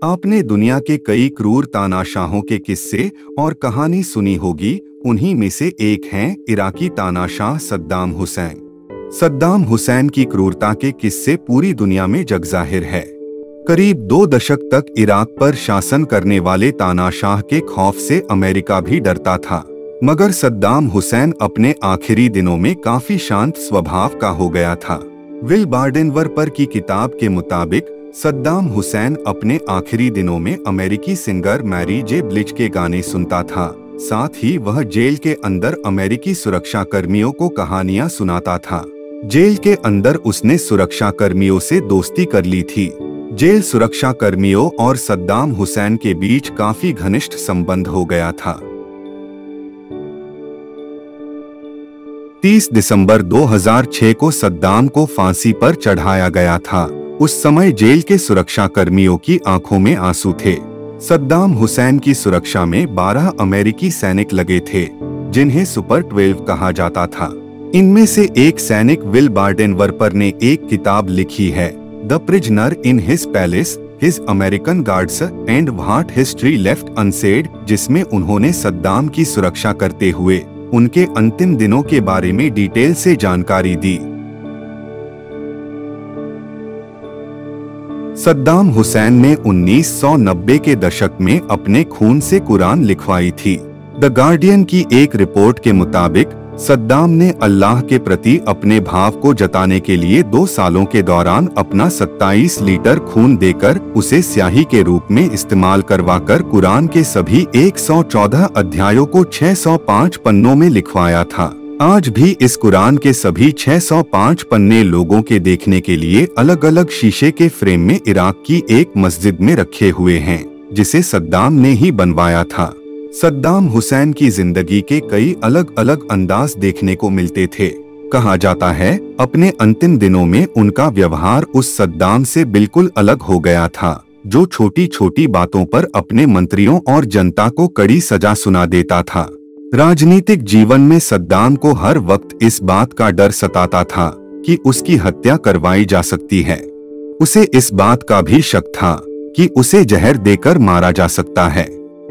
आपने दुनिया के कई क्रूर तानाशाहों के किस्से और कहानी सुनी होगी। उन्हीं में से एक हैं इराकी तानाशाह सद्दाम हुसैन। सद्दाम हुसैन की क्रूरता के किस्से पूरी दुनिया में जगजाहिर है। करीब 2 दशक तक इराक पर शासन करने वाले तानाशाह के खौफ से अमेरिका भी डरता था, मगर सद्दाम हुसैन अपने आखिरी दिनों में काफी शांत स्वभाव का हो गया था। विल बार्डेनवर्पर की किताब के मुताबिक सद्दाम हुसैन अपने आखिरी दिनों में अमेरिकी सिंगर मैरी जे ब्लिच के गाने सुनता था। साथ ही वह जेल के अंदर अमेरिकी सुरक्षा कर्मियों को कहानियां सुनाता था। जेल के अंदर उसने सुरक्षा कर्मियों से दोस्ती कर ली थी। जेल सुरक्षा कर्मियों और सद्दाम हुसैन के बीच काफी घनिष्ठ संबंध हो गया था। 30 दिसंबर 2006 को सद्दाम को फांसी पर चढ़ाया गया था। उस समय जेल के सुरक्षा कर्मियों की आंखों में आंसू थे। सद्दाम हुसैन की सुरक्षा में 12 अमेरिकी सैनिक लगे थे, जिन्हें सुपर 12 कहा जाता था। इनमें से एक सैनिक विल बार्डेनवर्पर ने एक किताब लिखी है, the prisoner in his palace, his American guards and what history left unsaid, जिसमें उन्होंने सद्दाम की सुरक्षा करते हुए उनके अंतिम दिनों के बारे में डिटेल से जानकारी दी। सद्दाम हुसैन ने 1990 के दशक में अपने खून से कुरान लिखवाई थी। द गार्डियन की एक रिपोर्ट के मुताबिक सद्दाम ने अल्लाह के प्रति अपने भाव को जताने के लिए 2 सालों के दौरान अपना 27 लीटर खून देकर उसे स्याही के रूप में इस्तेमाल करवाकर कुरान के सभी 114 अध्यायों को 605 पन्नों में लिखवाया था। आज भी इस कुरान के सभी 605 पन्ने लोगों के देखने के लिए अलग अलग शीशे के फ्रेम में इराक की एक मस्जिद में रखे हुए हैं, जिसे सद्दाम ने ही बनवाया था। सद्दाम हुसैन की जिंदगी के कई अलग अलग अंदाज देखने को मिलते थे। कहा जाता है अपने अंतिम दिनों में उनका व्यवहार उस सद्दाम से बिल्कुल अलग हो गया था, जो छोटी छोटी बातों पर अपने मंत्रियों और जनता को कड़ी सजा सुना देता था। राजनीतिक जीवन में सद्दाम को हर वक्त इस बात का डर सताता था कि उसकी हत्या करवाई जा सकती है। उसे इस बात का भी शक था कि उसे जहर देकर मारा जा सकता है।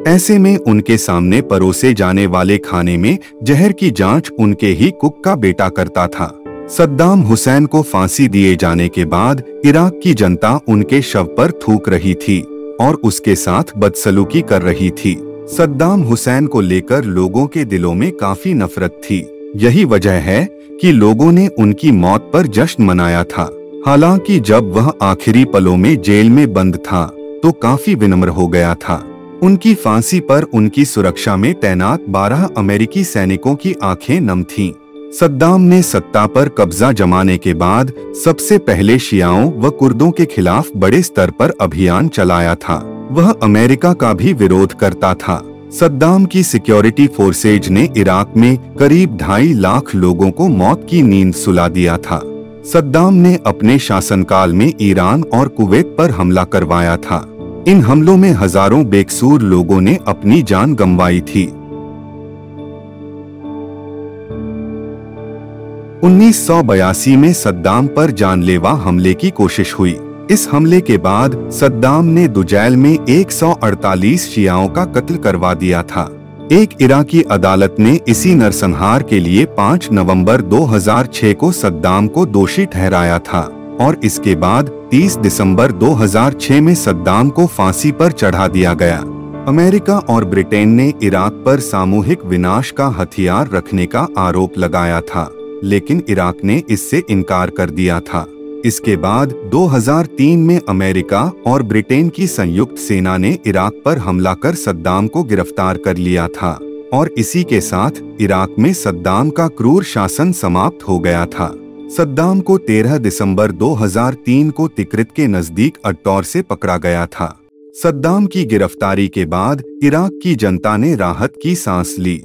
ऐसे में उनके सामने परोसे जाने वाले खाने में जहर की जांच उनके ही कुक का बेटा करता था। सद्दाम हुसैन को फांसी दिए जाने के बाद इराक की जनता उनके शव पर थूक रही थी और उसके साथ बदसलूकी कर रही थी। सद्दाम हुसैन को लेकर लोगों के दिलों में काफी नफरत थी। यही वजह है कि लोगों ने उनकी मौत पर जश्न मनाया था। हालांकि जब वह आखिरी पलों में जेल में बंद था तो काफी विनम्र हो गया था। उनकी फांसी पर उनकी सुरक्षा में तैनात 12 अमेरिकी सैनिकों की आंखें नम थीं। सद्दाम ने सत्ता पर कब्जा जमाने के बाद सबसे पहले शियाओं व कुर्दों के खिलाफ बड़े स्तर पर अभियान चलाया था। वह अमेरिका का भी विरोध करता था। सद्दाम की सिक्योरिटी फोर्सेज ने इराक में करीब 2.5 लाख लोगों को मौत की नींद सुला दिया था। सद्दाम ने अपने शासनकाल में ईरान और कुवैत पर हमला करवाया था। इन हमलों में हजारों बेकसूर लोगों ने अपनी जान गंवाई थी। 1982 में सद्दाम पर जानलेवा हमले की कोशिश हुई। इस हमले के बाद सद्दाम ने दुजैल में 148 शियाओं का कत्ल करवा दिया था। एक इराकी अदालत ने इसी नरसंहार के लिए 5 नवंबर 2006 को सद्दाम को दोषी ठहराया था और इसके बाद 30 दिसंबर 2006 में सद्दाम को फांसी पर चढ़ा दिया गया। अमेरिका और ब्रिटेन ने इराक पर सामूहिक विनाश का हथियार रखने का आरोप लगाया था, लेकिन इराक ने इससे इनकार कर दिया था। इसके बाद 2003 में अमेरिका और ब्रिटेन की संयुक्त सेना ने इराक पर हमला कर सद्दाम को गिरफ्तार कर लिया था और इसी के साथ इराक में सद्दाम का क्रूर शासन समाप्त हो गया था। सद्दाम को 13 दिसंबर 2003 को तिक्रित के नजदीक अट्टौर से पकड़ा गया था। सद्दाम की गिरफ्तारी के बाद इराक की जनता ने राहत की सांस ली।